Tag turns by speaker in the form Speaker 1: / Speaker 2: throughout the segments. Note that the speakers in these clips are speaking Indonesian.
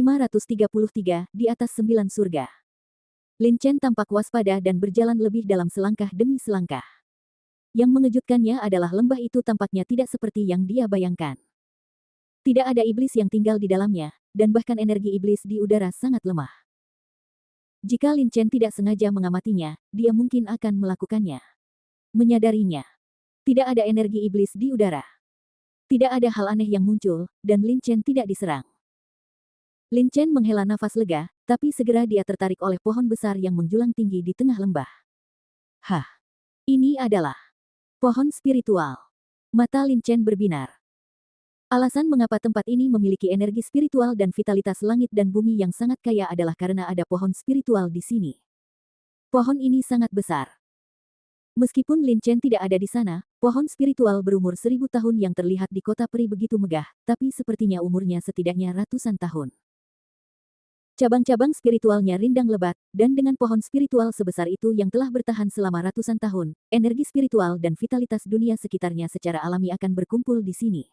Speaker 1: 533, di atas 9 surga. Lin Chen tampak waspada dan berjalan lebih dalam selangkah demi selangkah. Yang mengejutkannya adalah lembah itu tampaknya tidak seperti yang dia bayangkan. Tidak ada iblis yang tinggal di dalamnya, dan bahkan energi iblis di udara sangat lemah. Jika Lin Chen tidak sengaja mengamatinya, dia mungkin akan melakukannya. Menyadarinya, tidak ada energi iblis di udara. Tidak ada hal aneh yang muncul, dan Lin Chen tidak diserang. Lin Chen menghela nafas lega, tapi segera dia tertarik oleh pohon besar yang menjulang tinggi di tengah lembah. Hah, ini adalah pohon spiritual. Mata Lin Chen berbinar. Alasan mengapa tempat ini memiliki energi spiritual dan vitalitas langit dan bumi yang sangat kaya adalah karena ada pohon spiritual di sini. Pohon ini sangat besar. Meskipun Lin Chen tidak ada di sana, pohon spiritual berumur 1000 tahun yang terlihat di kota peri begitu megah, tapi sepertinya umurnya setidaknya ratusan tahun. Cabang-cabang spiritualnya rindang lebat, dan dengan pohon spiritual sebesar itu yang telah bertahan selama ratusan tahun, energi spiritual dan vitalitas dunia sekitarnya secara alami akan berkumpul di sini.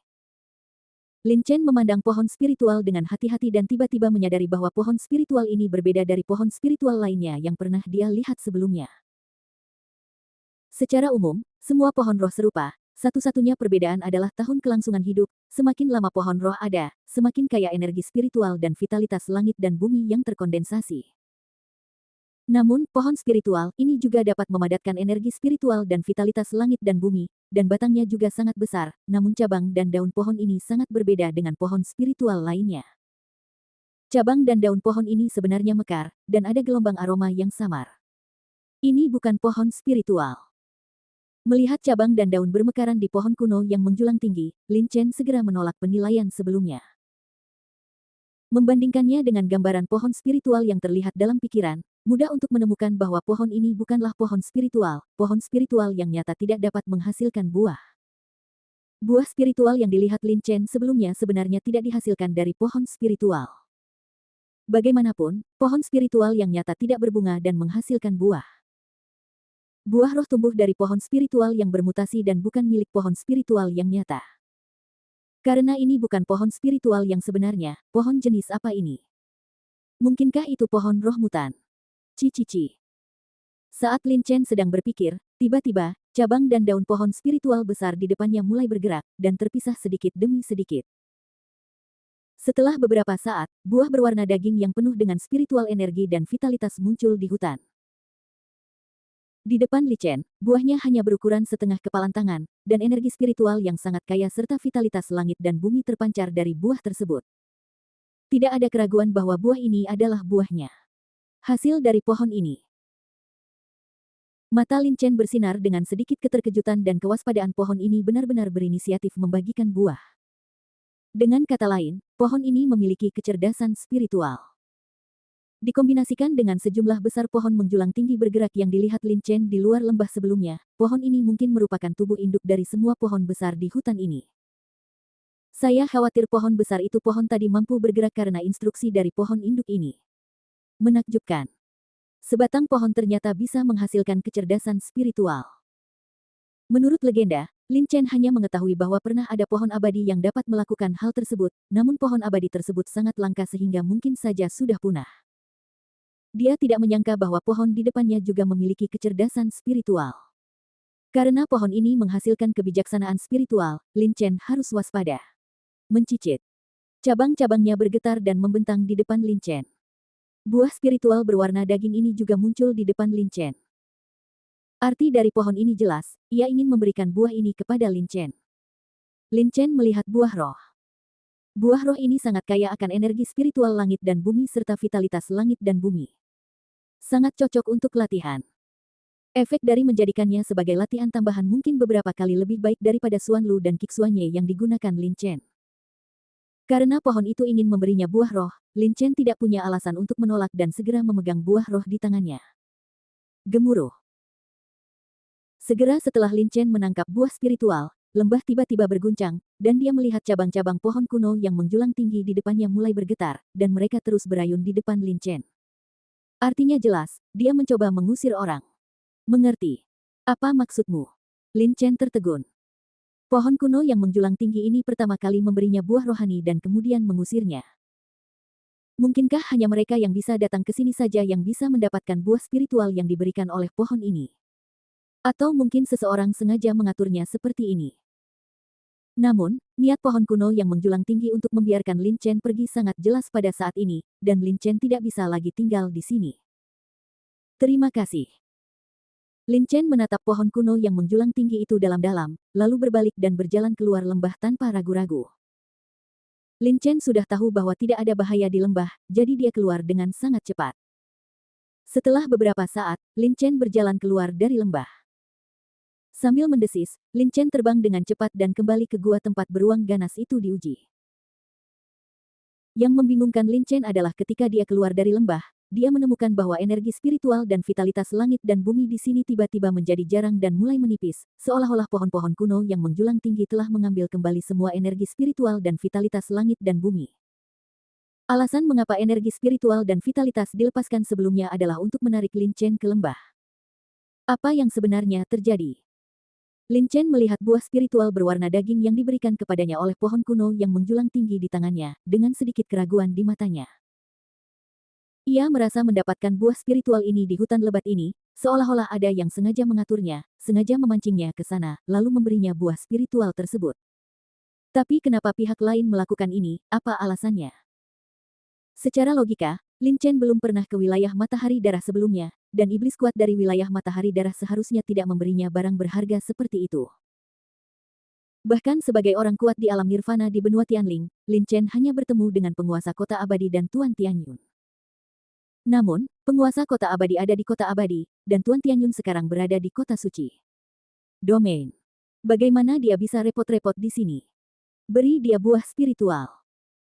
Speaker 1: Lin Chen memandang pohon spiritual dengan hati-hati dan tiba-tiba menyadari bahwa pohon spiritual ini berbeda dari pohon spiritual lainnya yang pernah dia lihat sebelumnya. Secara umum, semua pohon roh serupa, satu-satunya perbedaan adalah tahun kelangsungan hidup. Semakin lama pohon roh ada, semakin kaya energi spiritual dan vitalitas langit dan bumi yang terkondensasi. Namun, pohon spiritual ini juga dapat memadatkan energi spiritual dan vitalitas langit dan bumi, dan batangnya juga sangat besar, namun cabang dan daun pohon ini sangat berbeda dengan pohon spiritual lainnya. Cabang dan daun pohon ini sebenarnya mekar, dan ada gelombang aroma yang samar. Ini bukan pohon spiritual. Melihat cabang dan daun bermekaran di pohon kuno yang menjulang tinggi, Lin Chen segera menolak penilaian sebelumnya. Membandingkannya dengan gambaran pohon spiritual yang terlihat dalam pikiran, mudah untuk menemukan bahwa pohon ini bukanlah pohon spiritual yang nyata tidak dapat menghasilkan buah. Buah spiritual yang dilihat Lin Chen sebelumnya sebenarnya tidak dihasilkan dari pohon spiritual. Bagaimanapun, pohon spiritual yang nyata tidak berbunga dan menghasilkan buah. Buah roh tumbuh dari pohon spiritual yang bermutasi dan bukan milik pohon spiritual yang nyata. Karena ini bukan pohon spiritual yang sebenarnya, pohon jenis apa ini? Mungkinkah itu pohon roh mutan? Cici. Saat Lin Chen sedang berpikir, tiba-tiba, cabang dan daun pohon spiritual besar di depannya mulai bergerak, dan terpisah sedikit demi sedikit. Setelah beberapa saat, buah berwarna daging yang penuh dengan spiritual energi dan vitalitas muncul di hutan. Di depan Lin Chen, buahnya hanya berukuran setengah kepalan tangan, dan energi spiritual yang sangat kaya serta vitalitas langit dan bumi terpancar dari buah tersebut. Tidak ada keraguan bahwa buah ini adalah buahnya. Hasil dari pohon ini. Mata Lin Chen bersinar dengan sedikit keterkejutan dan kewaspadaan pohon ini benar-benar berinisiatif membagikan buah. Dengan kata lain, pohon ini memiliki kecerdasan spiritual. Dikombinasikan dengan sejumlah besar pohon menjulang tinggi bergerak yang dilihat Lin Chen di luar lembah sebelumnya, pohon ini mungkin merupakan tubuh induk dari semua pohon besar di hutan ini. Saya khawatir pohon besar itu pohon tadi mampu bergerak karena instruksi dari pohon induk ini. Menakjubkan. Sebatang pohon ternyata bisa menghasilkan kecerdasan spiritual. Menurut legenda, Lin Chen hanya mengetahui bahwa pernah ada pohon abadi yang dapat melakukan hal tersebut, namun pohon abadi tersebut sangat langka sehingga mungkin saja sudah punah. Dia tidak menyangka bahwa pohon di depannya juga memiliki kecerdasan spiritual. Karena pohon ini menghasilkan kebijaksanaan spiritual, Lin Chen harus waspada. Mencicit. Cabang-cabangnya bergetar dan membentang di depan Lin Chen. Buah spiritual berwarna daging ini juga muncul di depan Lin Chen. Arti dari pohon ini jelas, ia ingin memberikan buah ini kepada Lin Chen. Lin Chen melihat buah roh. Buah roh ini sangat kaya akan energi spiritual langit dan bumi serta vitalitas langit dan bumi. Sangat cocok untuk latihan. Efek dari menjadikannya sebagai latihan tambahan mungkin beberapa kali lebih baik daripada Xuan Lu dan Kiksuanye yang digunakan Lin Chen. Karena pohon itu ingin memberinya buah roh, Lin Chen tidak punya alasan untuk menolak dan segera memegang buah roh di tangannya. Gemuruh. Segera setelah Lin Chen menangkap buah spiritual, lembah tiba-tiba berguncang, dan dia melihat cabang-cabang pohon kuno yang menjulang tinggi di depannya mulai bergetar, dan mereka terus berayun di depan Lin Chen. Artinya jelas, dia mencoba mengusir orang. Mengerti. Apa maksudmu? Lin Chen tertegun. Pohon kuno yang menjulang tinggi ini pertama kali memberinya buah rohani dan kemudian mengusirnya. Mungkinkah hanya mereka yang bisa datang ke sini saja yang bisa mendapatkan buah spiritual yang diberikan oleh pohon ini? Atau mungkin seseorang sengaja mengaturnya seperti ini. Namun, niat pohon kuno yang menjulang tinggi untuk membiarkan Lin Chen pergi sangat jelas pada saat ini, dan Lin Chen tidak bisa lagi tinggal di sini. Terima kasih. Lin Chen menatap pohon kuno yang menjulang tinggi itu dalam-dalam, lalu berbalik dan berjalan keluar lembah tanpa ragu-ragu. Lin Chen sudah tahu bahwa tidak ada bahaya di lembah, jadi dia keluar dengan sangat cepat. Setelah beberapa saat, Lin Chen berjalan keluar dari lembah. Sambil mendesis, Lin Chen terbang dengan cepat dan kembali ke gua tempat beruang ganas itu diuji. Yang membingungkan Lin Chen adalah ketika dia keluar dari lembah, dia menemukan bahwa energi spiritual dan vitalitas langit dan bumi di sini tiba-tiba menjadi jarang dan mulai menipis, seolah-olah pohon-pohon kuno yang menjulang tinggi telah mengambil kembali semua energi spiritual dan vitalitas langit dan bumi. Alasan mengapa energi spiritual dan vitalitas dilepaskan sebelumnya adalah untuk menarik Lin Chen ke lembah. Apa yang sebenarnya terjadi? Lin Chen melihat buah spiritual berwarna daging yang diberikan kepadanya oleh pohon kuno yang menjulang tinggi di tangannya, dengan sedikit keraguan di matanya. Ia merasa mendapatkan buah spiritual ini di hutan lebat ini, seolah-olah ada yang sengaja mengaturnya, sengaja memancingnya ke sana, lalu memberinya buah spiritual tersebut. Tapi kenapa pihak lain melakukan ini, apa alasannya? Secara logika, Lin Chen belum pernah ke wilayah matahari darah sebelumnya, dan iblis kuat dari wilayah matahari darah seharusnya tidak memberinya barang berharga seperti itu. Bahkan sebagai orang kuat di alam nirvana di benua Tianling, Lin Chen hanya bertemu dengan penguasa kota abadi dan Tuan Tianyun. Namun, penguasa kota abadi ada di kota abadi, dan Tuan Tianyun sekarang berada di kota suci. Domain. Bagaimana dia bisa repot-repot di sini? Beri dia buah spiritual.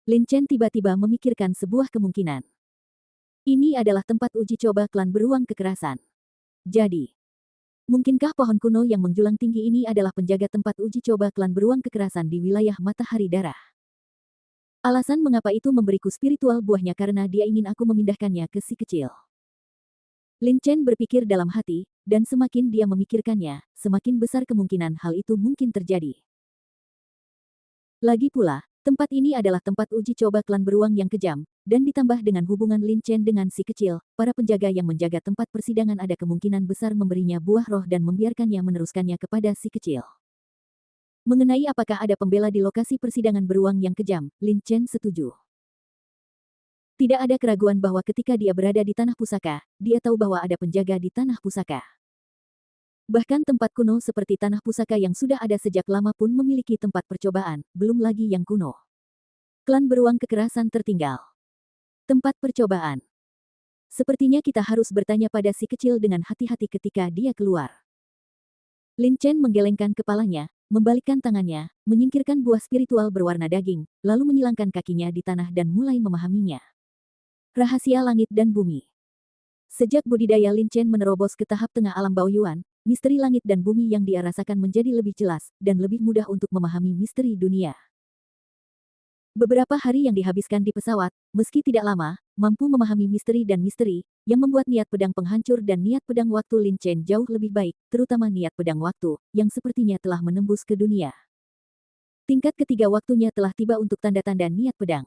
Speaker 1: Lin Chen tiba-tiba memikirkan sebuah kemungkinan. Ini adalah tempat uji coba klan beruang kekerasan. Jadi, mungkinkah pohon kuno yang menjulang tinggi ini adalah penjaga tempat uji coba klan beruang kekerasan di wilayah matahari darah? Alasan mengapa itu memberiku spiritual buahnya karena dia ingin aku memindahkannya ke si kecil. Lin Chen berpikir dalam hati, dan semakin dia memikirkannya, semakin besar kemungkinan hal itu mungkin terjadi. Lagi pula, tempat ini adalah tempat uji coba klan beruang yang kejam, dan ditambah dengan hubungan Lin Chen dengan si kecil, para penjaga yang menjaga tempat persidangan ada kemungkinan besar memberinya buah roh dan membiarkannya meneruskannya kepada si kecil. Mengenai apakah ada pembela di lokasi persidangan beruang yang kejam, Lin Chen setuju. Tidak ada keraguan bahwa ketika dia berada di tanah pusaka, dia tahu bahwa ada penjaga di tanah pusaka. Bahkan tempat kuno seperti tanah pusaka yang sudah ada sejak lama pun memiliki tempat percobaan, belum lagi yang kuno. Klan beruang kekerasan tertinggal. Tempat percobaan. Sepertinya kita harus bertanya pada si kecil dengan hati-hati ketika dia keluar. Lin Chen menggelengkan kepalanya, membalikkan tangannya, menyingkirkan buah spiritual berwarna daging, lalu menyilangkan kakinya di tanah dan mulai memahaminya. Rahasia langit dan bumi. Sejak budidaya Lin Chen menerobos ke tahap tengah alam Baoyuan, misteri langit dan bumi yang dia rasakan menjadi lebih jelas, dan lebih mudah untuk memahami misteri dunia. Beberapa hari yang dihabiskan di pesawat, meski tidak lama, mampu memahami misteri dan misteri, yang membuat niat pedang penghancur dan niat pedang waktu Lin Chen jauh lebih baik, terutama niat pedang waktu, yang sepertinya telah menembus ke dunia. Tingkat ketiga waktunya telah tiba untuk tanda-tanda niat pedang.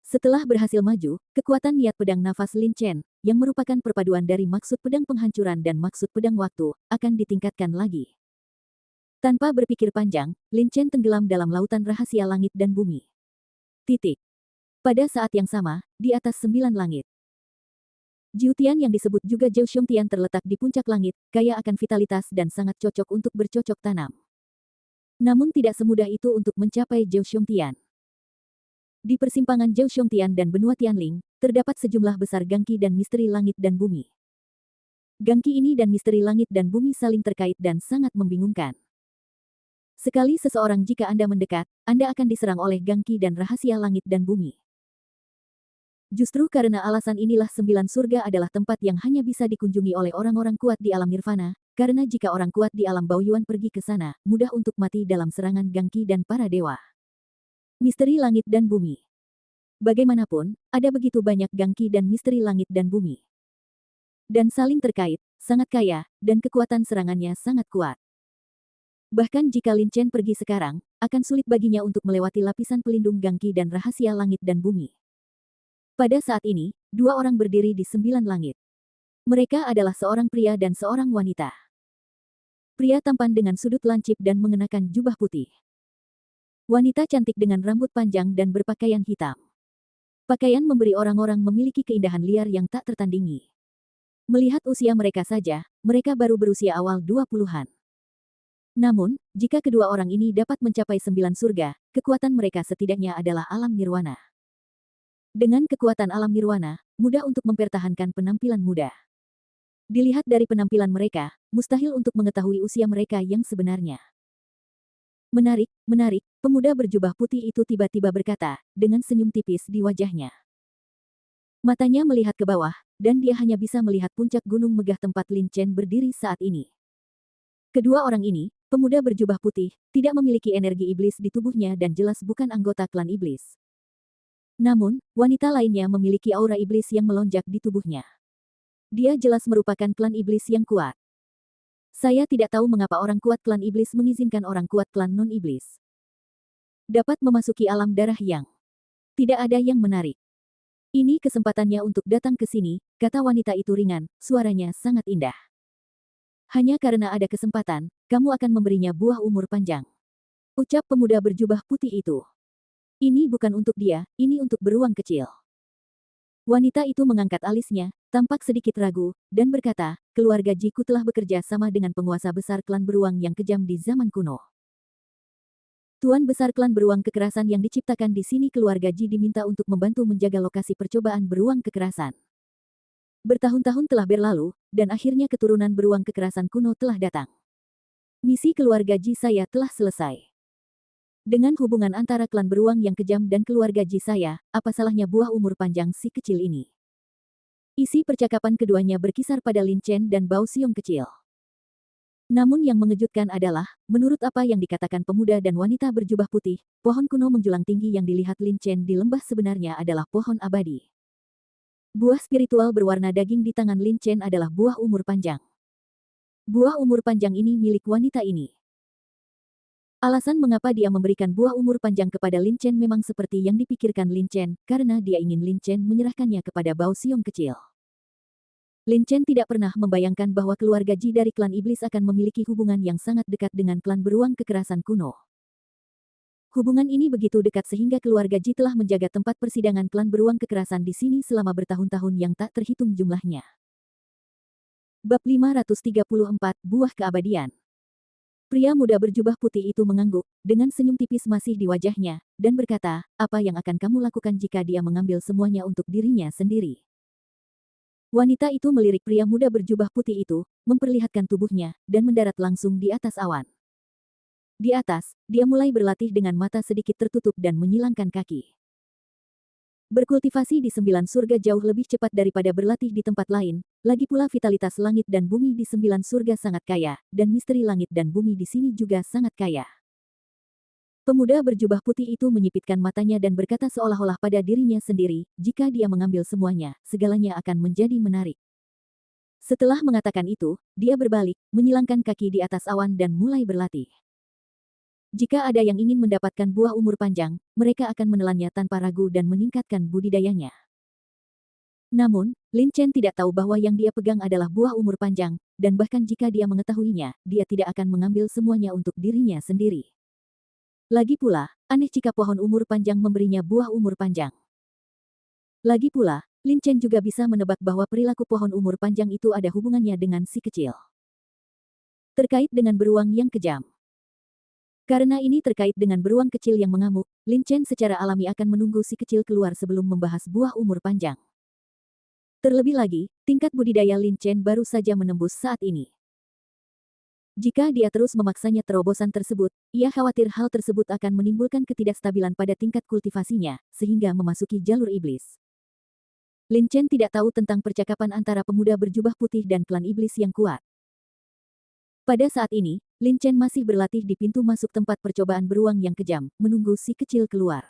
Speaker 1: Setelah berhasil maju, kekuatan niat pedang nafas Lin Chen, yang merupakan perpaduan dari maksud pedang penghancuran dan maksud pedang waktu, akan ditingkatkan lagi. Tanpa berpikir panjang, Lin Chen tenggelam dalam lautan rahasia langit dan bumi. Titik. Pada saat yang sama, di atas 9 langit. Jiutian yang disebut juga Jiu Xiongtian terletak di puncak langit, kaya akan vitalitas dan sangat cocok untuk bercocok tanam. Namun tidak semudah itu untuk mencapai Jiu Xiongtian. Di persimpangan Jiu Xiongtian dan benua Tianling, terdapat sejumlah besar gangki dan misteri langit dan bumi. Gangki ini dan misteri langit dan bumi saling terkait dan sangat membingungkan. Sekali seseorang jika Anda mendekat, Anda akan diserang oleh gangki dan rahasia langit dan bumi. Justru karena alasan inilah 9 surga adalah tempat yang hanya bisa dikunjungi oleh orang-orang kuat di alam nirvana, karena jika orang kuat di alam Baoyuan pergi ke sana, mudah untuk mati dalam serangan gangki dan para dewa. Misteri langit dan bumi. Bagaimanapun, ada begitu banyak gangki dan misteri langit dan bumi. Dan saling terkait, sangat kaya, dan kekuatan serangannya sangat kuat. Bahkan jika Lin Chen pergi sekarang, akan sulit baginya untuk melewati lapisan pelindung gangki dan rahasia langit dan bumi. Pada saat ini, dua orang berdiri di 9 langit. Mereka adalah seorang pria dan seorang wanita. Pria tampan dengan sudut lancip dan mengenakan jubah putih. Wanita cantik dengan rambut panjang dan berpakaian hitam. Pakaian memberi orang-orang memiliki keindahan liar yang tak tertandingi. Melihat usia mereka saja, mereka baru berusia awal 20-an. Namun, jika kedua orang ini dapat mencapai 9 surga, kekuatan mereka setidaknya adalah alam nirwana. Dengan kekuatan alam nirwana, mudah untuk mempertahankan penampilan muda. Dilihat dari penampilan mereka, mustahil untuk mengetahui usia mereka yang sebenarnya. Menarik, menarik, pemuda berjubah putih itu tiba-tiba berkata, dengan senyum tipis di wajahnya. Matanya melihat ke bawah, dan dia hanya bisa melihat puncak gunung megah tempat Lin Chen berdiri saat ini. Kedua orang ini, pemuda berjubah putih, tidak memiliki energi iblis di tubuhnya dan jelas bukan anggota klan iblis. Namun, wanita lainnya memiliki aura iblis yang melonjak di tubuhnya. Dia jelas merupakan klan iblis yang kuat. Saya tidak tahu mengapa orang kuat klan iblis mengizinkan orang kuat klan non-iblis dapat memasuki alam darah yang tidak ada yang menarik. Ini kesempatannya untuk datang ke sini, kata wanita itu ringan, suaranya sangat indah. Hanya karena ada kesempatan, kamu akan memberinya buah umur panjang. Ucap pemuda berjubah putih itu. Ini bukan untuk dia, ini untuk beruang kecil. Wanita itu mengangkat alisnya, tampak sedikit ragu, dan berkata, keluarga Jiku telah bekerja sama dengan penguasa besar klan beruang yang kejam di zaman kuno. Tuan besar klan beruang kekerasan yang diciptakan di sini keluarga Ji diminta untuk membantu menjaga lokasi percobaan beruang kekerasan. Bertahun-tahun telah berlalu, dan akhirnya keturunan beruang kekerasan kuno telah datang. Misi keluarga Ji saya telah selesai. Dengan hubungan antara klan beruang yang kejam dan keluarga Ji saya, apa salahnya buah umur panjang si kecil ini? Isi percakapan keduanya berkisar pada Lin Chen dan Bao Xiong kecil. Namun yang mengejutkan adalah, menurut apa yang dikatakan pemuda dan wanita berjubah putih, pohon kuno menjulang tinggi yang dilihat Lin Chen di lembah sebenarnya adalah pohon abadi. Buah spiritual berwarna daging di tangan Lin Chen adalah buah umur panjang. Buah umur panjang ini milik wanita ini. Alasan mengapa dia memberikan buah umur panjang kepada Lin Chen memang seperti yang dipikirkan Lin Chen, karena dia ingin Lin Chen menyerahkannya kepada Bao Xiong kecil. Lin Chen tidak pernah membayangkan bahwa keluarga Ji dari klan iblis akan memiliki hubungan yang sangat dekat dengan klan beruang kekerasan kuno. Hubungan ini begitu dekat sehingga keluarga Ji telah menjaga tempat persidangan klan beruang kekerasan di sini selama bertahun-tahun yang tak terhitung jumlahnya. Bab 534, Buah Keabadian. Pria muda berjubah putih itu mengangguk, dengan senyum tipis masih di wajahnya, dan berkata, apa yang akan kamu lakukan jika dia mengambil semuanya untuk dirinya sendiri? Wanita itu melirik pria muda berjubah putih itu, memperlihatkan tubuhnya, dan mendarat langsung di atas awan. Di atas, dia mulai berlatih dengan mata sedikit tertutup dan menyilangkan kaki. Berkultivasi di 9 surga jauh lebih cepat daripada berlatih di tempat lain, lagi pula vitalitas langit dan bumi di 9 surga sangat kaya, dan misteri langit dan bumi di sini juga sangat kaya. Pemuda berjubah putih itu menyipitkan matanya dan berkata seolah-olah pada dirinya sendiri, jika dia mengambil semuanya, segalanya akan menjadi menarik. Setelah mengatakan itu, dia berbalik, menyilangkan kaki di atas awan dan mulai berlatih. Jika ada yang ingin mendapatkan buah umur panjang, mereka akan menelannya tanpa ragu dan meningkatkan budidayanya. Namun, Lin Chen tidak tahu bahwa yang dia pegang adalah buah umur panjang, dan bahkan jika dia mengetahuinya, dia tidak akan mengambil semuanya untuk dirinya sendiri. Lagi pula, aneh jika pohon umur panjang memberinya buah umur panjang. Lagi pula, Lin Chen juga bisa menebak bahwa perilaku pohon umur panjang itu ada hubungannya dengan si kecil. Terkait dengan beruang yang kejam. Karena ini terkait dengan beruang kecil yang mengamuk, Lin Chen secara alami akan menunggu si kecil keluar sebelum membahas buah umur panjang. Terlebih lagi, tingkat budidaya Lin Chen baru saja menembus saat ini. Jika dia terus memaksanya terobosan tersebut, ia khawatir hal tersebut akan menimbulkan ketidakstabilan pada tingkat kultivasinya, sehingga memasuki jalur iblis. Lin Chen tidak tahu tentang percakapan antara pemuda berjubah putih dan klan iblis yang kuat. Pada saat ini, Lin Chen masih berlatih di pintu masuk tempat percobaan beruang yang kejam, menunggu si kecil keluar.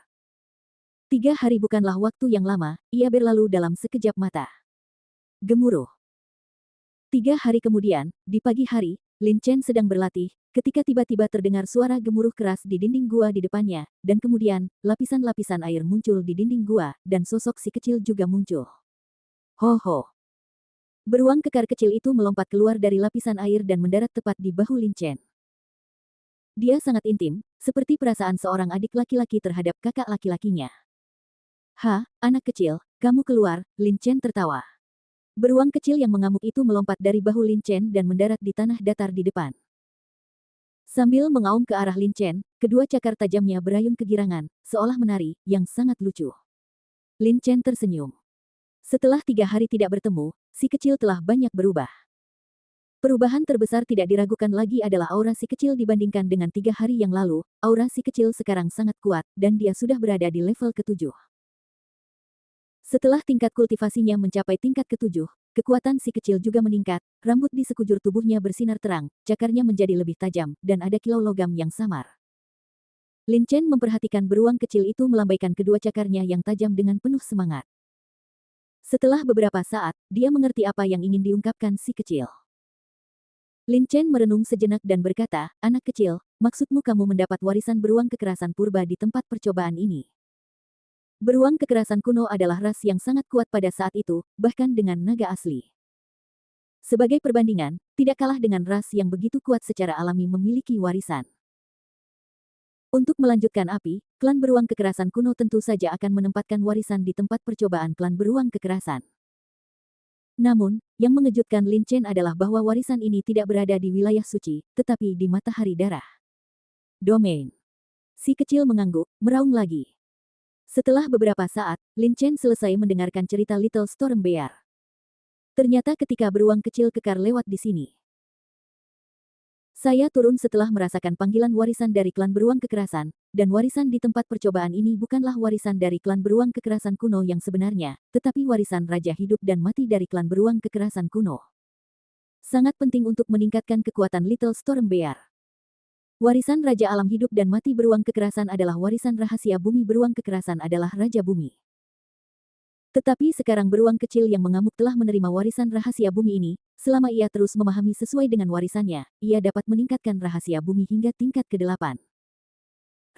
Speaker 1: 3 hari bukanlah waktu yang lama, ia berlalu dalam sekejap mata. Gemuruh. 3 hari kemudian, di pagi hari, Lin Chen sedang berlatih, ketika tiba-tiba terdengar suara gemuruh keras di dinding gua di depannya, dan kemudian, lapisan-lapisan air muncul di dinding gua, dan sosok si kecil juga muncul. Ho ho! Beruang kekar kecil itu melompat keluar dari lapisan air dan mendarat tepat di bahu Lin Chen. Dia sangat intim, seperti perasaan seorang adik laki-laki terhadap kakak laki-lakinya. Anak kecil, kamu keluar, Lin Chen tertawa. Beruang kecil yang mengamuk itu melompat dari bahu Lin Chen dan mendarat di tanah datar di depan. Sambil mengaum ke arah Lin Chen, kedua cakar tajamnya berayun kegirangan, seolah menari, yang sangat lucu. Lin Chen tersenyum. Setelah 3 hari tidak bertemu, si kecil telah banyak berubah. Perubahan terbesar tidak diragukan lagi adalah aura si kecil dibandingkan dengan 3 hari yang lalu. Aura si kecil sekarang sangat kuat, dan dia sudah berada di level ke-7. Setelah tingkat kultivasinya mencapai tingkat ke-7, kekuatan si kecil juga meningkat, rambut di sekujur tubuhnya bersinar terang, cakarnya menjadi lebih tajam, dan ada kilau logam yang samar. Lin Chen memperhatikan beruang kecil itu melambaikan kedua cakarnya yang tajam dengan penuh semangat. Setelah beberapa saat, dia mengerti apa yang ingin diungkapkan si kecil. Lin Chen merenung sejenak dan berkata, anak kecil, maksudmu kamu mendapat warisan beruang kekerasan purba di tempat percobaan ini. Beruang kekerasan kuno adalah ras yang sangat kuat pada saat itu, bahkan dengan naga asli. Sebagai perbandingan, tidak kalah dengan ras yang begitu kuat secara alami memiliki warisan. Untuk melanjutkan api, klan beruang kekerasan kuno tentu saja akan menempatkan warisan di tempat percobaan klan beruang kekerasan. Namun, yang mengejutkan Lin Chen adalah bahwa warisan ini tidak berada di wilayah suci, tetapi di matahari darah. Domain. Si kecil mengangguk, meraung lagi. Setelah beberapa saat, Lin Chen selesai mendengarkan cerita Little Storm Bear. Ternyata ketika beruang kecil kekar lewat di sini. Saya turun setelah merasakan panggilan warisan dari klan beruang kekerasan, dan warisan di tempat percobaan ini bukanlah warisan dari klan beruang kekerasan kuno yang sebenarnya, tetapi warisan raja hidup dan mati dari klan beruang kekerasan kuno. Sangat penting untuk meningkatkan kekuatan Little Storm Bear. Warisan raja alam hidup dan mati beruang kekerasan adalah warisan rahasia bumi beruang kekerasan adalah raja bumi. Tetapi sekarang beruang kecil yang mengamuk telah menerima warisan rahasia bumi ini, selama ia terus memahami sesuai dengan warisannya, ia dapat meningkatkan rahasia bumi hingga tingkat ke-8.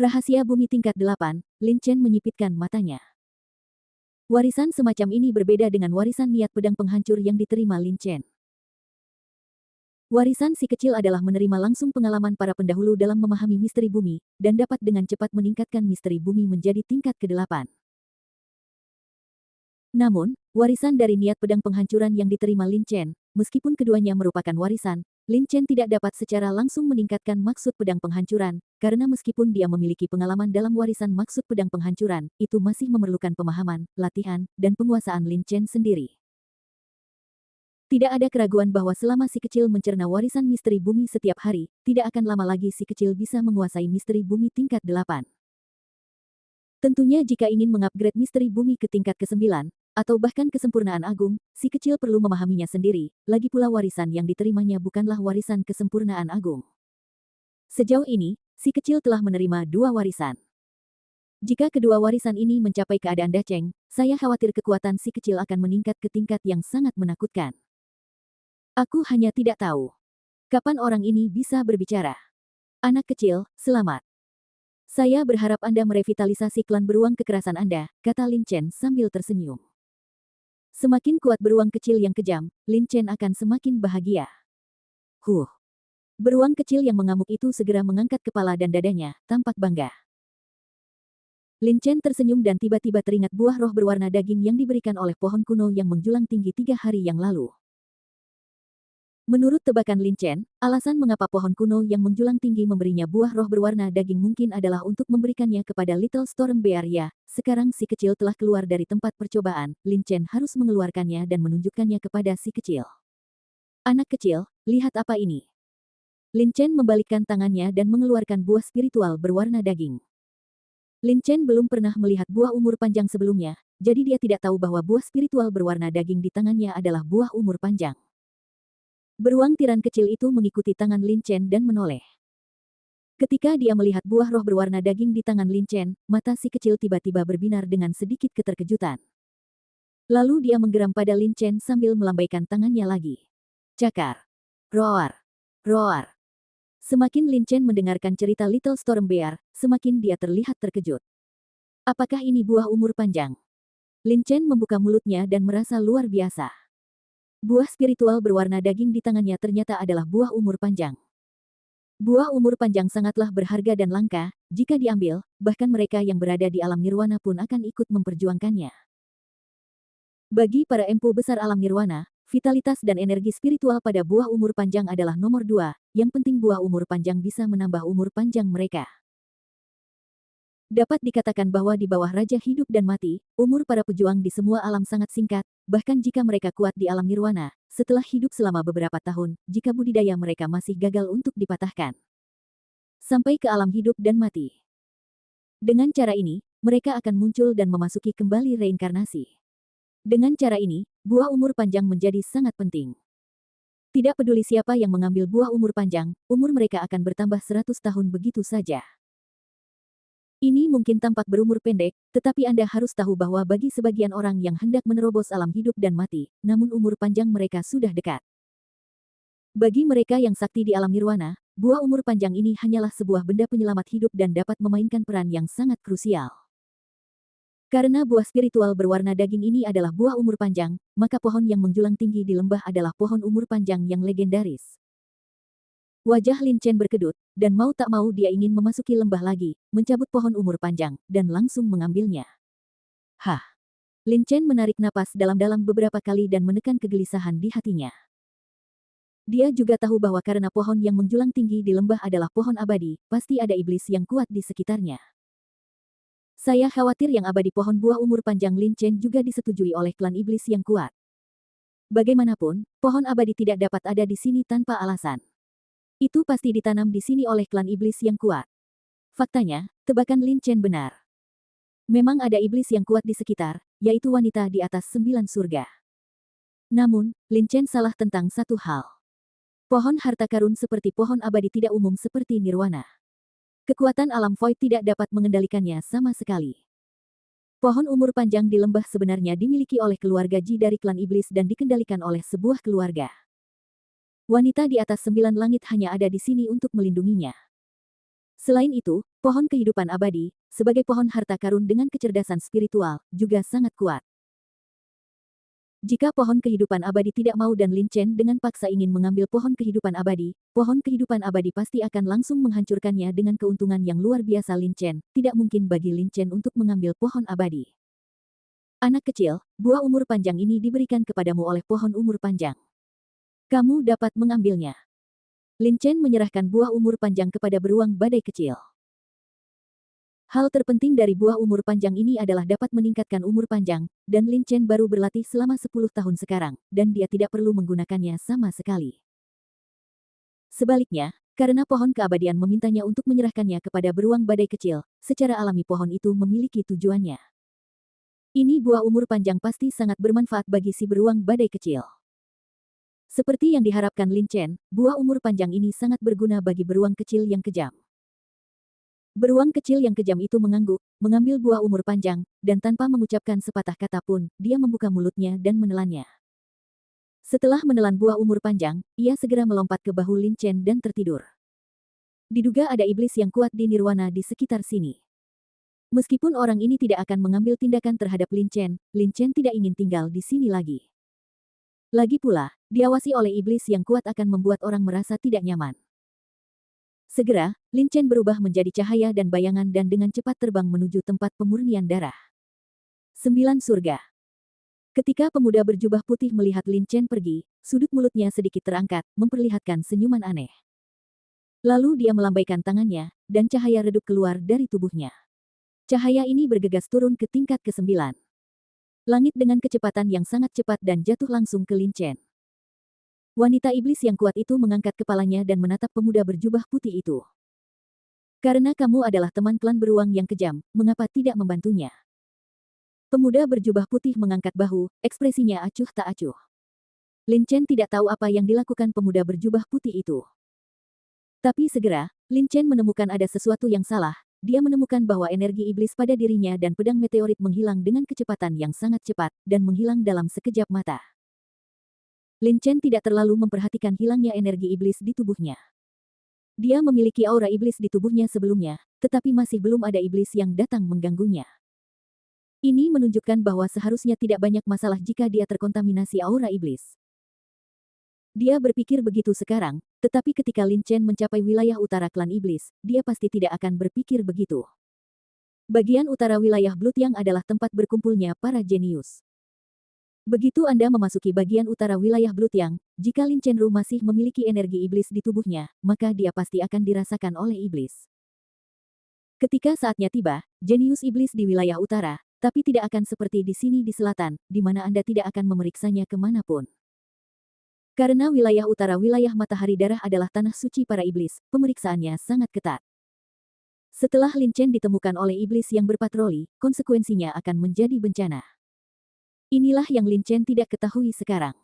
Speaker 1: Rahasia bumi tingkat 8, Lin Chen menyipitkan matanya. Warisan semacam ini berbeda dengan warisan niat pedang penghancur yang diterima Lin Chen. Warisan si kecil adalah menerima langsung pengalaman para pendahulu dalam memahami misteri bumi, dan dapat dengan cepat meningkatkan misteri bumi menjadi tingkat ke-8. Namun, warisan dari niat pedang penghancuran yang diterima Lin Chen, meskipun keduanya merupakan warisan, Lin Chen tidak dapat secara langsung meningkatkan maksud pedang penghancuran, karena meskipun dia memiliki pengalaman dalam warisan maksud pedang penghancuran, itu masih memerlukan pemahaman, latihan, dan penguasaan Lin Chen sendiri. Tidak ada keraguan bahwa selama si kecil mencerna warisan misteri bumi setiap hari, tidak akan lama lagi si kecil bisa menguasai misteri bumi tingkat 8. Tentunya jika ingin mengupgrade misteri bumi ke tingkat ke-9, atau bahkan kesempurnaan agung, si kecil perlu memahaminya sendiri, lagi pula warisan yang diterimanya bukanlah warisan kesempurnaan agung. Sejauh ini, si kecil telah menerima 2 warisan. Jika kedua warisan ini mencapai keadaan daceng, saya khawatir kekuatan si kecil akan meningkat ke tingkat yang sangat menakutkan. Aku hanya tidak tahu. Kapan orang ini bisa berbicara? Anak kecil, selamat. Saya berharap Anda merevitalisasi klan beruang kekerasan Anda, kata Lin Chen sambil tersenyum. Semakin kuat beruang kecil yang kejam, Lin Chen akan semakin bahagia. Beruang kecil yang mengamuk itu segera mengangkat kepala dan dadanya, tampak bangga. Lin Chen tersenyum dan tiba-tiba teringat buah roh berwarna daging yang diberikan oleh pohon kuno yang menjulang tinggi 3 hari yang lalu. Menurut tebakan Lin Chen, alasan mengapa pohon kuno yang menjulang tinggi memberinya buah roh berwarna daging mungkin adalah untuk memberikannya kepada Little Storm Bear ya. Sekarang si kecil telah keluar dari tempat percobaan, Lin Chen harus mengeluarkannya dan menunjukkannya kepada si kecil. Anak kecil, lihat apa ini. Lin Chen membalikkan tangannya dan mengeluarkan buah spiritual berwarna daging. Lin Chen belum pernah melihat buah umur panjang sebelumnya, jadi dia tidak tahu bahwa buah spiritual berwarna daging di tangannya adalah buah umur panjang. Beruang tiran kecil itu mengikuti tangan Lin Chen dan menoleh. Ketika dia melihat buah roh berwarna daging di tangan Lin Chen, mata si kecil tiba-tiba berbinar dengan sedikit keterkejutan. Lalu dia menggeram pada Lin Chen sambil melambaikan tangannya lagi. Cakar. Roar. Roar. Semakin Lin Chen mendengarkan cerita Little Storm Bear, semakin dia terlihat terkejut. Apakah ini buah umur panjang? Lin Chen membuka mulutnya dan merasa luar biasa. Buah spiritual berwarna daging di tangannya ternyata adalah buah umur panjang. Buah umur panjang sangatlah berharga dan langka, jika diambil, bahkan mereka yang berada di alam nirwana pun akan ikut memperjuangkannya. Bagi para empu besar alam nirwana, vitalitas dan energi spiritual pada buah umur panjang adalah nomor 2, yang penting buah umur panjang bisa menambah umur panjang mereka. Dapat dikatakan bahwa di bawah Raja Hidup dan Mati, umur para pejuang di semua alam sangat singkat, bahkan jika mereka kuat di alam nirwana, setelah hidup selama beberapa tahun, jika budidaya mereka masih gagal untuk dipatahkan. Sampai ke alam hidup dan mati. Dengan cara ini, mereka akan muncul dan memasuki kembali reinkarnasi. Dengan cara ini, buah umur panjang menjadi sangat penting. Tidak peduli siapa yang mengambil buah umur panjang, umur mereka akan bertambah 100 tahun begitu saja. Ini mungkin tampak berumur pendek, tetapi Anda harus tahu bahwa bagi sebagian orang yang hendak menerobos alam hidup dan mati, namun umur panjang mereka sudah dekat. Bagi mereka yang sakti di alam nirwana, buah umur panjang ini hanyalah sebuah benda penyelamat hidup dan dapat memainkan peran yang sangat krusial. Karena buah spiritual berwarna daging ini adalah buah umur panjang, maka pohon yang menjulang tinggi di lembah adalah pohon umur panjang yang legendaris. Wajah Lin Chen berkedut, dan mau tak mau dia ingin memasuki lembah lagi, mencabut pohon umur panjang, dan langsung mengambilnya. Hah! Lin Chen menarik napas dalam-dalam beberapa kali dan menekan kegelisahan di hatinya. Dia juga tahu bahwa karena pohon yang menjulang tinggi di lembah adalah pohon abadi, pasti ada iblis yang kuat di sekitarnya. Saya khawatir yang abadi pohon buah umur panjang Lin Chen juga disetujui oleh klan iblis yang kuat. Bagaimanapun, pohon abadi tidak dapat ada di sini tanpa alasan. Itu pasti ditanam di sini oleh klan iblis yang kuat. Faktanya, tebakan Lin Chen benar. Memang ada iblis yang kuat di sekitar, yaitu wanita di atas 9 surga. Namun, Lin Chen salah tentang satu hal. Pohon harta karun seperti pohon abadi tidak umum seperti nirwana. Kekuatan alam void tidak dapat mengendalikannya sama sekali. Pohon umur panjang di lembah sebenarnya dimiliki oleh keluarga Ji dari klan iblis dan dikendalikan oleh sebuah keluarga. Wanita di atas 9 langit hanya ada di sini untuk melindunginya. Selain itu, pohon kehidupan abadi, sebagai pohon harta karun dengan kecerdasan spiritual, juga sangat kuat. Jika pohon kehidupan abadi tidak mau dan Lin Chen dengan paksa ingin mengambil pohon kehidupan abadi pasti akan langsung menghancurkannya dengan keuntungan yang luar biasa Lin Chen. Tidak mungkin bagi Lin Chen untuk mengambil pohon abadi. Anak kecil, buah umur panjang ini diberikan kepadamu oleh pohon umur panjang. Kamu dapat mengambilnya. Lin Chen menyerahkan buah umur panjang kepada beruang badai kecil. Hal terpenting dari buah umur panjang ini adalah dapat meningkatkan umur panjang, dan Lin Chen baru berlatih selama 10 tahun sekarang, dan dia tidak perlu menggunakannya sama sekali. Sebaliknya, karena pohon keabadian memintanya untuk menyerahkannya kepada beruang badai kecil, secara alami pohon itu memiliki tujuannya. Ini buah umur panjang pasti sangat bermanfaat bagi si beruang badai kecil. Seperti yang diharapkan Lin Chen, buah umur panjang ini sangat berguna bagi beruang kecil yang kejam. Beruang kecil yang kejam itu mengangguk, mengambil buah umur panjang, dan tanpa mengucapkan sepatah kata pun, dia membuka mulutnya dan menelannya. Setelah menelan buah umur panjang, ia segera melompat ke bahu Lin Chen dan tertidur. Diduga ada iblis yang kuat di nirwana di sekitar sini. Meskipun orang ini tidak akan mengambil tindakan terhadap Lin Chen tidak ingin tinggal di sini lagi. Lagi pula, diawasi oleh iblis yang kuat akan membuat orang merasa tidak nyaman. Segera, Lin Chen berubah menjadi cahaya dan bayangan dan dengan cepat terbang menuju tempat pemurnian darah. 9 surga. Ketika pemuda berjubah putih melihat Lin Chen pergi, sudut mulutnya sedikit terangkat, memperlihatkan senyuman aneh. Lalu dia melambaikan tangannya, dan cahaya redup keluar dari tubuhnya. Cahaya ini bergegas turun ke tingkat ke-9. Langit dengan kecepatan yang sangat cepat dan jatuh langsung ke Lin Chen. Wanita iblis yang kuat itu mengangkat kepalanya dan menatap pemuda berjubah putih itu. Karena kamu adalah teman klan beruang yang kejam, mengapa tidak membantunya? Pemuda berjubah putih mengangkat bahu, ekspresinya acuh tak acuh. Lin Chen tidak tahu apa yang dilakukan pemuda berjubah putih itu. Tapi segera, Lin Chen menemukan ada sesuatu yang salah. Dia menemukan bahwa energi iblis pada dirinya dan pedang meteorit menghilang dengan kecepatan yang sangat cepat, dan menghilang dalam sekejap mata. Lin Chen tidak terlalu memperhatikan hilangnya energi iblis di tubuhnya. Dia memiliki aura iblis di tubuhnya sebelumnya, tetapi masih belum ada iblis yang datang mengganggunya. Ini menunjukkan bahwa seharusnya tidak banyak masalah jika dia terkontaminasi aura iblis. Dia berpikir begitu sekarang, tetapi ketika Lin Chen mencapai wilayah utara klan iblis, dia pasti tidak akan berpikir begitu. Bagian utara wilayah Blutiang adalah tempat berkumpulnya para jenius. Begitu Anda memasuki bagian utara wilayah Blutiang, jika Lin Chenru masih memiliki energi iblis di tubuhnya, maka dia pasti akan dirasakan oleh iblis. Ketika saatnya tiba, jenius iblis di wilayah utara, tapi tidak akan seperti di sini di selatan, di mana Anda tidak akan memeriksanya kemanapun. Karena wilayah utara wilayah matahari darah adalah tanah suci para iblis, pemeriksaannya sangat ketat. Setelah Lin Chen ditemukan oleh iblis yang berpatroli, konsekuensinya akan menjadi bencana. Inilah yang Lin Chen tidak ketahui sekarang.